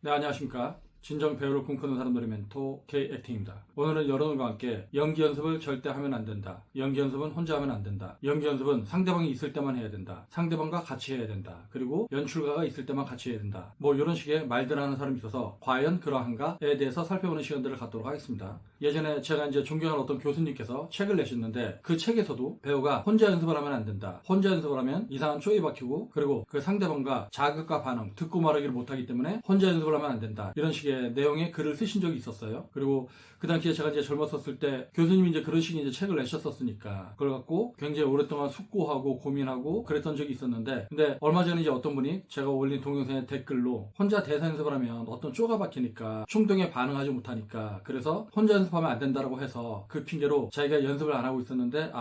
네, 안녕하십니까. 진정 배우를 꿈꾸는 사람들의 멘토 K액팅입니다. 오늘은 여러분과 함께 연기 연습을 절대 하면 안 된다. 연기 연습은 혼자 하면 안 된다. 연기 연습은 상대방이 있을 때만 해야 된다. 상대방과 같이 해야 된다. 그리고 연출가가 있을 때만 같이 해야 된다. 뭐 이런 식의 말들 하는 사람이 있어서 과연 그러한가에 대해서 살펴보는 시간들을 갖도록 하겠습니다. 예전에 제가 이제 존경하는 어떤 교수님께서 책을 내셨는데 그 책에서도 배우가 혼자 연습을 하면 안 된다. 혼자 연습을 하면 이상한 쪼이 박히고 그리고 그 상대방과 자극과 반응, 듣고 말하기를 못하기 때문에 혼자 연습을 하면 안 된다. 이런 식의 내용의 글을 쓰신 적이 있었어요. 그리고 그 당시에 제가 이제 젊었었을 때 교수님이 이제 그런 식의 이제 책을 내셨었으니까 그걸 갖고 굉장히 오랫동안 숙고하고 고민하고 그랬던 적이 있었는데, 근데 얼마 전에 이제 어떤 분이 제가 올린 동영상의 댓글로 혼자 대사 연습을 하면 어떤 쪼가 박히니까 충동에 반응하지 못하니까 그래서 혼자 연습하면 안 된다라고 해서 그 핑계로 자기가 연습을 안 하고 있었는데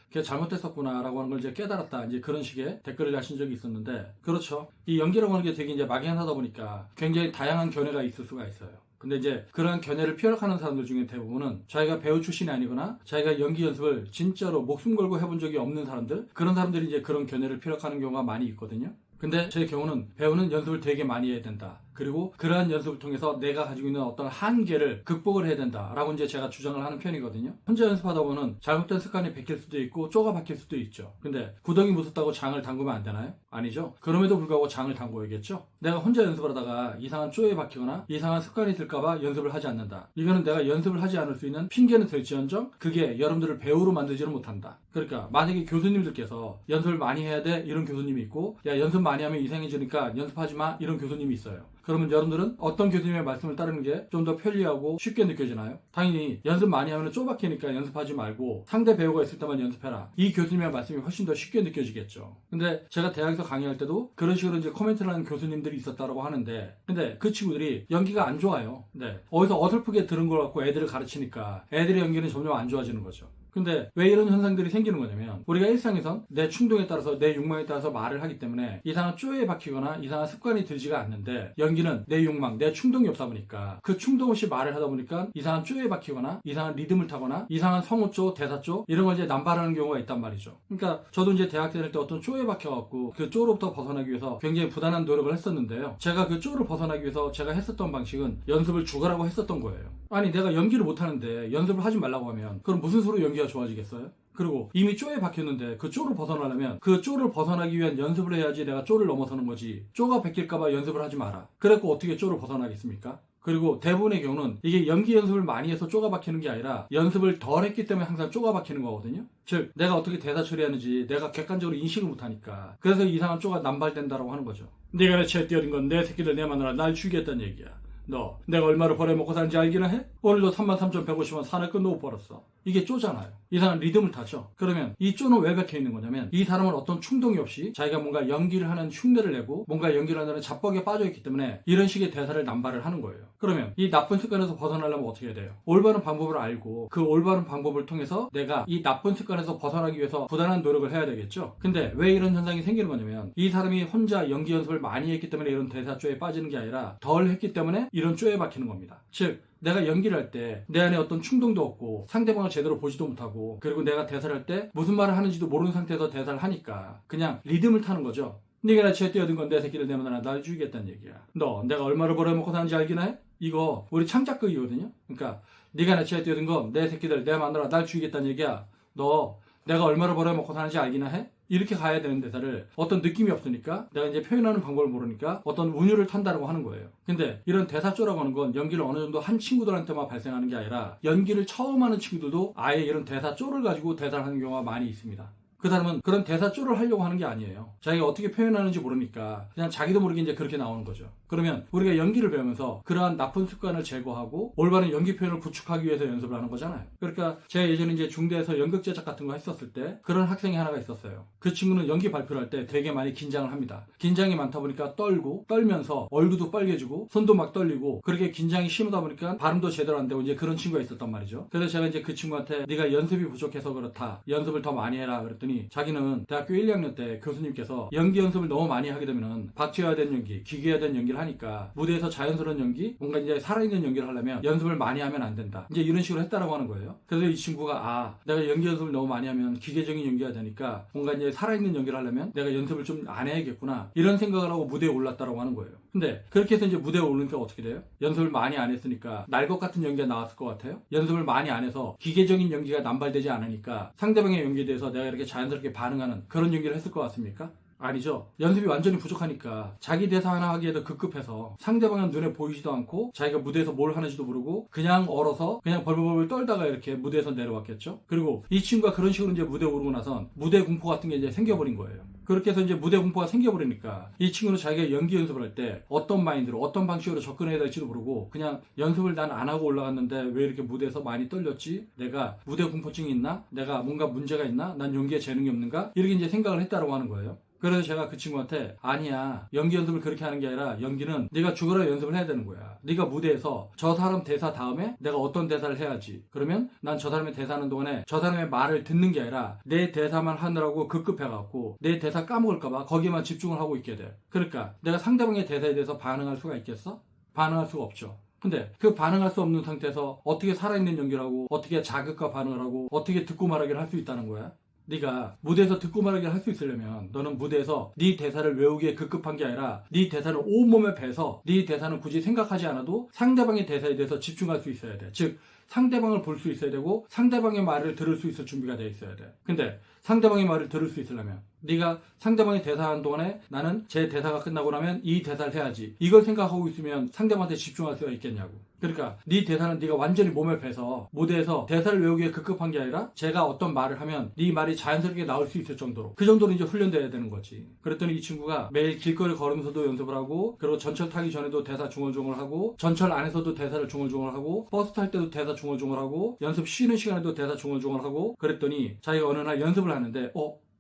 그게 잘못됐었구나 라고 하는 걸 이제 깨달았다, 이제 그런 식의 댓글을 하신 적이 있었는데, 그렇죠. 이 연기라고 하는 게 되게 이제 막연하다 보니까 굉장히 다양한 견해가 있을 수가 있어요. 근데 이제 그런 견해를 피력하는 사람들 중에 대부분은 자기가 배우 출신이 아니거나 자기가 연기 연습을 진짜로 목숨 걸고 해본 적이 없는 사람들, 그런 사람들이 이제 그런 견해를 피력하는 경우가 많이 있거든요. 근데 제 경우는 배우는 연습을 되게 많이 해야 된다. 그리고 그러한 연습을 통해서 내가 가지고 있는 어떤 한계를 극복을 해야 된다라고 이제 제가 주장을 하는 편이거든요. 혼자 연습하다 보면 잘못된 습관이 베낄 수도 있고 쪼가 박힐 수도 있죠. 근데 구덩이 무섭다고 장을 담그면 안 되나요? 아니죠. 그럼에도 불구하고 장을 담궈야겠죠. 내가 혼자 연습을 하다가 이상한 쪼에 박히거나 이상한 습관이 들까봐 연습을 하지 않는다. 이거는 내가 연습을 하지 않을 수 있는 핑계는 될지언정 그게 여러분들을 배우로 만들지는 못한다. 그러니까 만약에 교수님들께서 연습을 많이 해야 돼 이런 교수님이 있고, 야 연습 많이 하면 이상해지니까 연습하지 마 이런 교수님이 있어요. 그러면 여러분들은 어떤 교수님의 말씀을 따르는 게 좀 더 편리하고 쉽게 느껴지나요? 당연히 연습 많이 하면 쪼박히니까 연습하지 말고 상대 배우가 있을 때만 연습해라, 이 교수님의 말씀이 훨씬 더 쉽게 느껴지겠죠. 근데 제가 대학에서 강의할 때도 그런 식으로 이제 코멘트를 하는 교수님들이 있었다고 하는데, 근데 그 친구들이 연기가 안 좋아요. 네. 어디서 어설프게 들은 걸 갖고 애들을 가르치니까 애들의 연기는 점점 안 좋아지는 거죠. 근데 왜 이런 현상들이 생기는 거냐면, 우리가 일상에선 내 충동에 따라서 내 욕망에 따라서 말을 하기 때문에 이상한 쪼에 박히거나 이상한 습관이 들지가 않는데, 연기는 내 욕망, 내 충동이 없다 보니까 그 충동 없이 말을 하다 보니까 이상한 쪼에 박히거나 이상한 리듬을 타거나 이상한 성우쪼, 대사쪼 이런 걸 이제 남발하는 경우가 있단 말이죠. 그러니까 저도 이제 대학 다닐 때 어떤 쪼에 박혀갖고 그 쪼로부터 벗어나기 위해서 굉장히 부단한 노력을 했었는데요. 제가 그 쪼를 벗어나기 위해서 제가 했었던 방식은 연습을 죽으라고 했었던 거예요. 아니 내가 연기를 못하는데 연습을 하지 말라고 하면 그럼 무슨 수로 연기가 좋아지겠어요? 그리고 이미 쪼에 박혔는데 그 쪼를 벗어나려면 그 쪼를 벗어나기 위한 연습을 해야지 내가 쪼를 넘어서는 거지, 쪼가 베낄까봐 연습을 하지 마라. 그래갖고 어떻게 쪼를 벗어나겠습니까? 그리고 대부분의 경우는 이게 연기 연습을 많이 해서 쪼가 박히는 게 아니라 연습을 덜 했기 때문에 항상 쪼가 박히는 거거든요. 즉 내가 어떻게 대사 처리하는지 내가 객관적으로 인식을 못하니까 그래서 이상한 쪼가 남발된다라고 하는 거죠. 네가 내 채에 뛰어든 건 내 새끼들 내 마누라 날 죽이겠다는 얘기야. 너 내가 얼마를 벌어먹고 사는지 알기나 해? 오늘도 33,150원 사내 끝도 못 벌었어. 이게 쪼잖아요. 이상한 리듬을 타죠. 그러면 이 쪼는 왜 박혀 있는 거냐면, 이 사람은 어떤 충동이 없이 자기가 뭔가 연기를 하는 흉내를 내고 뭔가 연기를 하는 자뻑에 빠져있기 때문에 이런 식의 대사를 남발을 하는 거예요. 그러면 이 나쁜 습관에서 벗어나려면 어떻게 해야 돼요? 올바른 방법을 알고 그 올바른 방법을 통해서 내가 이 나쁜 습관에서 벗어나기 위해서 부단한 노력을 해야 되겠죠. 근데 왜 이런 현상이 생기는 거냐면, 이 사람이 혼자 연기 연습을 많이 했기 때문에 이런 대사쪼에 빠지는 게 아니라 덜 했기 때문에 이런 쪼에 박히는 겁니다. 즉 내가 연기를 할 때 내 안에 어떤 충동도 없고 상대방을 제대로 보지도 못하고, 그리고 내가 대사를 할 때 무슨 말을 하는지도 모르는 상태에서 대사를 하니까 그냥 리듬을 타는 거죠. 네가 나 채에 뛰어든 건 내 새끼를 내 마누라 날 죽이겠다는 얘기야. 너 내가 얼마를 벌어먹고 사는지 알기나 해? 이거 우리 창작극이거든요. 그러니까 네가 나 채에 뛰어든 건 내 새끼들 내 마누라 날 죽이겠다는 얘기야. 너 내가 얼마를 벌어먹고 사는지 알기나 해? 이렇게 가야 되는 대사를 어떤 느낌이 없으니까, 내가 이제 표현하는 방법을 모르니까 어떤 운율을 탄다라고 하는 거예요. 근데 이런 대사쪼라고 하는 건 연기를 어느 정도 한 친구들한테만 발생하는 게 아니라 연기를 처음 하는 친구들도 아예 이런 대사쪼를 가지고 대사를 하는 경우가 많이 있습니다. 그 사람은 그런 대사쪼를 하려고 하는 게 아니에요. 자기가 어떻게 표현하는지 모르니까 그냥 자기도 모르게 이제 그렇게 나오는 거죠. 그러면 우리가 연기를 배우면서 그러한 나쁜 습관을 제거하고 올바른 연기 표현을 구축하기 위해서 연습을 하는 거잖아요. 그러니까 제가 예전에 이제 중대에서 연극 제작 같은 거 했었을 때 그런 학생이 하나가 있었어요. 그 친구는 연기 발표를 할 때 되게 많이 긴장을 합니다. 긴장이 많다 보니까 떨면서 얼굴도 빨개지고 손도 막 떨리고, 그렇게 긴장이 심하다 보니까 발음도 제대로 안 되고 이제 그런 친구가 있었단 말이죠. 그래서 제가 이제 그 친구한테 네가 연습이 부족해서 그렇다, 연습을 더 많이 해라 그랬더니 그랬더니 자기는 대학교 1, 2학년 때 교수님께서 연기 연습을 너무 많이 하게 되면은 박쥐여야 되는 연기, 기계여야 되는 연기를 하니까 무대에서 자연스러운 연기, 뭔가 이제 살아있는 연기를 하려면 연습을 많이 하면 안 된다. 이제 이런 식으로 했다라고 하는 거예요. 그래서 이 친구가 내가 연기 연습을 너무 많이 하면 기계적인 연기가 되니까 뭔가 이제 살아있는 연기를 하려면 내가 연습을 좀 안 해야겠구나. 이런 생각을 하고 무대에 올랐다라고 하는 거예요. 근데 그렇게 해서 이제 무대에 오르니까 어떻게 돼요? 연습을 많이 안 했으니까 날 것 같은 연기가 나왔을 것 같아요? 연습을 많이 안 해서 기계적인 연기가 남발되지 않으니까 상대방의 연기에 대해서 내가 이렇게 자연스럽게 반응하는 그런 연기를 했을 것 같습니까? 아니죠. 연습이 완전히 부족하니까 자기 대사 하나 하기에도 급급해서 상대방은 눈에 보이지도 않고 자기가 무대에서 뭘 하는지도 모르고 그냥 얼어서 그냥 벌벌벌 떨다가 이렇게 무대에서 내려왔겠죠. 그리고 이 친구가 그런 식으로 이제 무대에 오르고 나선 무대 공포 같은 게 이제 생겨버린 거예요. 그렇게 해서 이제 무대 공포가 생겨버리니까 이 친구는 자기가 연기 연습을 할 때 어떤 마인드로 어떤 방식으로 접근해야 될지도 모르고 그냥 연습을 난 안 하고 올라갔는데 왜 이렇게 무대에서 많이 떨렸지? 내가 무대 공포증이 있나? 내가 뭔가 문제가 있나? 난 연기에 재능이 없는가? 이렇게 이제 생각을 했다라고 하는 거예요. 그래서 제가 그 친구한테 아니야, 연기 연습을 그렇게 하는 게 아니라 연기는 네가 죽어라 연습을 해야 되는 거야. 네가 무대에서 저 사람 대사 다음에 내가 어떤 대사를 해야지. 그러면 난 저 사람의 대사하는 동안에 저 사람의 말을 듣는 게 아니라 내 대사만 하느라고 급급해갖고 내 대사 까먹을까봐 거기에만 집중을 하고 있게 돼. 그러니까 내가 상대방의 대사에 대해서 반응할 수가 있겠어? 반응할 수가 없죠. 근데 그 반응할 수 없는 상태에서 어떻게 살아있는 연기를 하고 어떻게 자극과 반응을 하고 어떻게 듣고 말하기를 할 수 있다는 거야? 네가 무대에서 듣고 말하기를 할 수 있으려면 너는 무대에서 네 대사를 외우기에 급급한 게 아니라 네 대사를 온몸에 배서 네 대사는 굳이 생각하지 않아도 상대방의 대사에 대해서 집중할 수 있어야 돼. 즉 상대방을 볼 수 있어야 되고 상대방의 말을 들을 수 있을 준비가 돼 있어야 돼. 근데 상대방의 말을 들을 수 있으려면 네가 상대방의 대사하는 동안에 나는 제 대사가 끝나고 나면 이 대사를 해야지. 이걸 생각하고 있으면 상대방한테 집중할 수가 있겠냐고. 그러니까 네 대사는 네가 완전히 몸에 배서 무대에서 대사를 외우기에 급급한 게 아니라 제가 어떤 말을 하면 네 말이 자연스럽게 나올 수 있을 정도로 그 정도로 이제 훈련돼야 되는 거지. 그랬더니 이 친구가 매일 길거리 걸으면서도 연습을 하고 그리고 전철 타기 전에도 대사 중얼중얼 하고 전철 안에서도 대사를 중얼중얼 하고 버스 탈 때도 대사 중얼중얼 하고 연습 쉬는 시간에도 대사 중얼중얼 하고 그랬더니 자기가 어느 날 연습을 하는데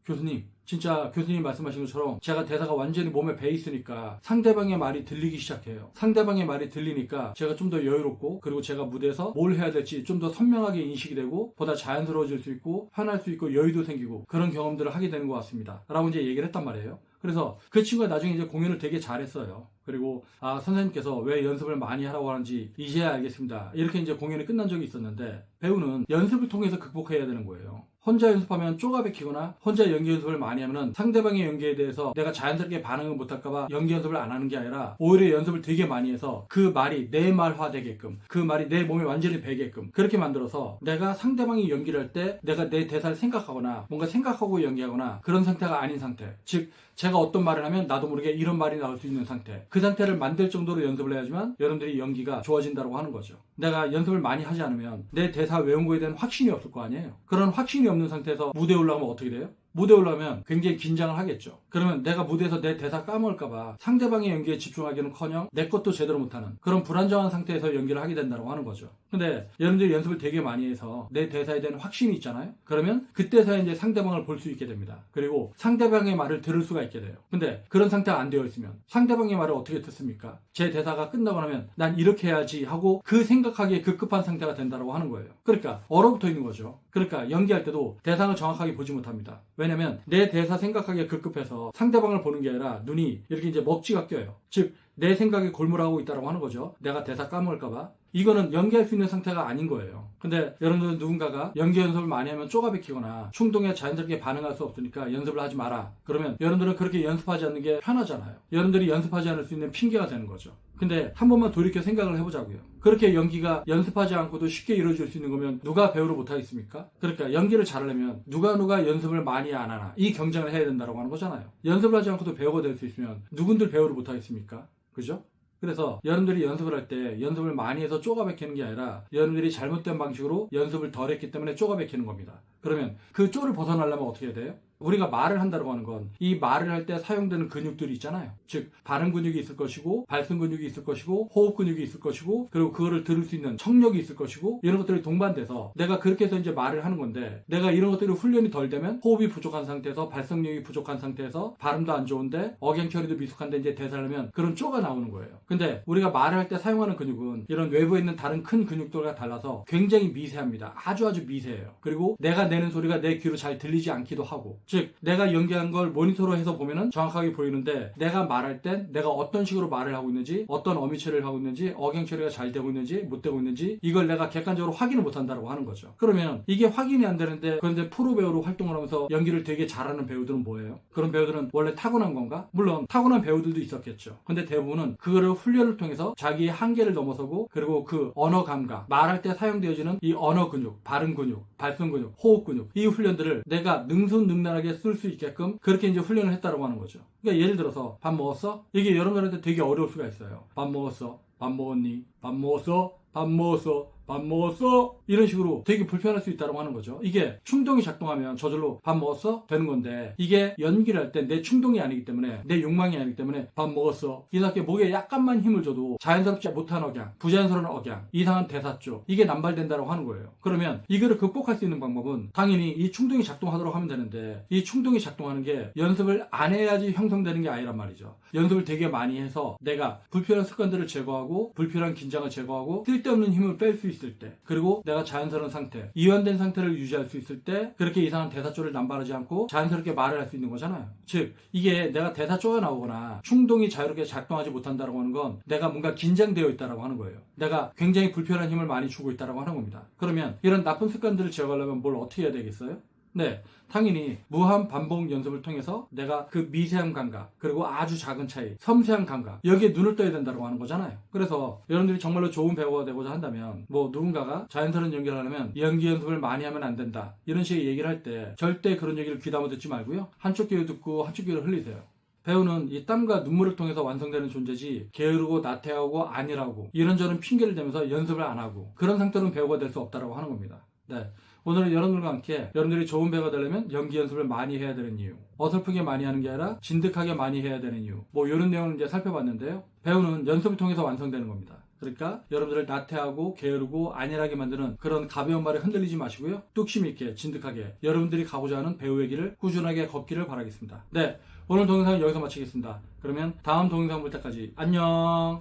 교수님, 진짜 교수님 말씀하신 것처럼 제가 대사가 완전히 몸에 배 있으니까 상대방의 말이 들리기 시작해요. 상대방의 말이 들리니까 제가 좀 더 여유롭고 그리고 제가 무대에서 뭘 해야 될지 좀 더 선명하게 인식이 되고 보다 자연스러워질 수 있고 편할 수 있고 여유도 생기고 그런 경험들을 하게 되는 것 같습니다. 라고 이제 얘기를 했단 말이에요. 그래서 그 친구가 나중에 이제 공연을 되게 잘했어요. 그리고 선생님께서 왜 연습을 많이 하라고 하는지 이제야 알겠습니다. 이렇게 이제 공연이 끝난 적이 있었는데 배우는 연습을 통해서 극복해야 되는 거예요. 혼자 연습하면 쪼가베키거나 혼자 연기 연습을 많이 하면 상대방의 연기에 대해서 내가 자연스럽게 반응을 못할까봐 연기 연습을 안 하는 게 아니라 오히려 연습을 되게 많이 해서 그 말이 내 말화 되게끔 그 말이 내 몸에 완전히 배게끔 그렇게 만들어서 내가 상대방이 연기를 할 때 내가 내 대사를 생각하거나 뭔가 생각하고 연기하거나 그런 상태가 아닌 상태, 즉 제가 어떤 말을 하면 나도 모르게 이런 말이 나올 수 있는 상태, 그 상태를 만들 정도로 연습을 해야지만 여러분들이 연기가 좋아진다고 하는 거죠. 내가 연습을 많이 하지 않으면 내 대사 외운 거에 대한 확신이 없을 거 아니에요. 그런 확신이 없는 상태에서 무대에 올라가면 어떻게 돼요? 무대에 올라가면 굉장히 긴장을 하겠죠. 그러면 내가 무대에서 내 대사 까먹을까봐 상대방의 연기에 집중하기는커녕 내 것도 제대로 못하는 그런 불안정한 상태에서 연기를 하게 된다고 하는 거죠. 근데 여러분들이 연습을 되게 많이 해서 내 대사에 대한 확신이 있잖아요. 그러면 그때서야 이제 상대방을 볼 수 있게 됩니다. 그리고 상대방의 말을 들을 수가 있게 돼요. 근데 그런 상태가 안 되어 있으면 상대방의 말을 어떻게 듣습니까? 제 대사가 끝나고 나면 난 이렇게 해야지 하고 그 생각하기에 급급한 상태가 된다고 하는 거예요. 그러니까 얼어붙어 있는 거죠. 그러니까 연기할 때도 대상을 정확하게 보지 못합니다. 왜냐면 내 대사 생각하기에 급급해서 상대방을 보는 게 아니라 눈이 이렇게 이제 먹지가 껴요. 즉 내 생각에 골몰하고 있다고 하는 거죠. 내가 대사 까먹을까봐. 이거는 연기할 수 있는 상태가 아닌 거예요. 근데 여러분들 누군가가 연기 연습을 많이 하면 쪼가베키거나 충동에 자연스럽게 반응할 수 없으니까 연습을 하지 마라. 그러면 여러분들은 그렇게 연습하지 않는 게 편하잖아요. 여러분들이 연습하지 않을 수 있는 핑계가 되는 거죠. 근데 한 번만 돌이켜 생각을 해보자고요. 그렇게 연기가 연습하지 않고도 쉽게 이루어질 수 있는 거면 누가 배우를 못하겠습니까? 그러니까 연기를 잘하려면 누가 연습을 많이 안 하나 이 경쟁을 해야 된다고 하는 거잖아요. 연습을 하지 않고도 배우가 될 수 있으면 누군들 배우를 못하겠습니까? 그죠? 그래서 여러분들이 연습을 할 때 연습을 많이 해서 쪼가베키는 게 아니라 여러분들이 잘못된 방식으로 연습을 덜 했기 때문에 쪼가베키는 겁니다. 그러면 그 쪼를 벗어나려면 어떻게 해야 돼요? 우리가 말을 한다고 하는 건 이 말을 할 때 사용되는 근육들이 있잖아요. 즉 발음 근육이 있을 것이고 발성 근육이 있을 것이고 호흡 근육이 있을 것이고 그리고 그거를 들을 수 있는 청력이 있을 것이고 이런 것들이 동반돼서 내가 그렇게 해서 이제 말을 하는 건데 내가 이런 것들이 훈련이 덜 되면 호흡이 부족한 상태에서 발성력이 부족한 상태에서 발음도 안 좋은데 억양 처리도 미숙한데 이제 대사를 하면 그런 쪼가 나오는 거예요. 근데 우리가 말을 할 때 사용하는 근육은 이런 외부에 있는 다른 큰 근육들과 달라서 굉장히 미세합니다. 아주 미세해요. 그리고 내가 내는 소리가 내 귀로 잘 들리지 않기도 하고 즉 내가 연기한 걸 모니터로 해서 보면은 정확하게 보이는데 내가 말할 땐 내가 어떤 식으로 말을 하고 있는지 어떤 어미 처리를 하고 있는지 억양 처리가 잘 되고 있는지 못 되고 있는지 이걸 내가 객관적으로 확인을 못 한다고 하는 거죠. 그러면 이게 확인이 안 되는데 그런데 프로 배우로 활동을 하면서 연기를 되게 잘하는 배우들은 뭐예요? 그런 배우들은 원래 타고난 건가? 물론 타고난 배우들도 있었겠죠. 근데 대부분은 그거를 훈련을 통해서 자기의 한계를 넘어서고 그리고 그 언어 감각, 말할 때 사용되어지는 이 언어 근육, 발음 근육, 발성 근육, 호흡 근육 이 훈련들을 내가 능수능란하게 쓸 수 있게끔 그렇게 이제 훈련을 했다고 하는 거죠. 그러니까 예를 들어서 밥 먹었어? 이게 여러분들한테 되게 어려울 수가 있어요. 밥 먹었어? 밥 먹었니? 밥 먹었어? 밥 먹었어? 밥 먹었어? 이런 식으로 되게 불편할 수 있다고 하는 거죠. 이게 충동이 작동하면 저절로 밥 먹었어? 되는 건데 이게 연기를 할 때 내 충동이 아니기 때문에 내 욕망이 아니기 때문에 밥 먹었어? 이렇게 목에 약간만 힘을 줘도 자연스럽지 못한 억양, 부자연스러운 억양, 이상한 대사조 이게 남발된다고 하는 거예요. 그러면 이거를 극복할 수 있는 방법은 당연히 이 충동이 작동하도록 하면 되는데 이 충동이 작동하는 게 연습을 안 해야지 형성되는 게 아니란 말이죠. 연습을 되게 많이 해서 내가 불필요한 습관들을 제거하고 불필요한 긴장을 제거하고 쓸데없는 힘을 뺄 수 있을 때 그리고 내가 자연스러운 상태, 이완된 상태를 유지할 수 있을 때 그렇게 이상한 대사조를 남발하지 않고 자연스럽게 말을 할 수 있는 거잖아요. 즉 이게 내가 대사조가 나오거나 충동이 자유롭게 작동하지 못한다고 하는 건 내가 뭔가 긴장되어 있다고 하는 거예요. 내가 굉장히 불필요한 힘을 많이 주고 있다고 하는 겁니다. 그러면 이런 나쁜 습관들을 제거하려면 뭘 어떻게 해야 되겠어요? 네, 당연히 무한 반복 연습을 통해서 내가 그 미세한 감각 그리고 아주 작은 차이, 섬세한 감각 여기에 눈을 떠야 된다고 하는 거잖아요. 그래서 여러분들이 정말로 좋은 배우가 되고자 한다면 뭐 누군가가 자연스러운 연기를 하려면 연기 연습을 많이 하면 안 된다 이런 식의 얘기를 할 때 절대 그런 얘기를 귀담아 듣지 말고요. 한쪽 귀로 듣고 한쪽 귀로 흘리세요. 배우는 이 땀과 눈물을 통해서 완성되는 존재지 게으르고 나태하고 안일하고 이런저런 핑계를 대면서 연습을 안 하고 그런 상태로는 배우가 될 수 없다고 하는 겁니다. 네. 오늘은 여러분들과 함께 여러분들이 좋은 배우가 되려면 연기 연습을 많이 해야 되는 이유, 어설프게 많이 하는 게 아니라 진득하게 많이 해야 되는 이유 뭐 이런 내용을 이제 살펴봤는데요. 배우는 연습을 통해서 완성되는 겁니다. 그러니까 여러분들을 나태하고 게으르고 안일하게 만드는 그런 가벼운 말에 흔들리지 마시고요. 뚝심 있게 진득하게 여러분들이 가고자 하는 배우의 길을 꾸준하게 걷기를 바라겠습니다. 네, 오늘 동영상은 여기서 마치겠습니다. 그러면 다음 동영상 볼 때까지 안녕.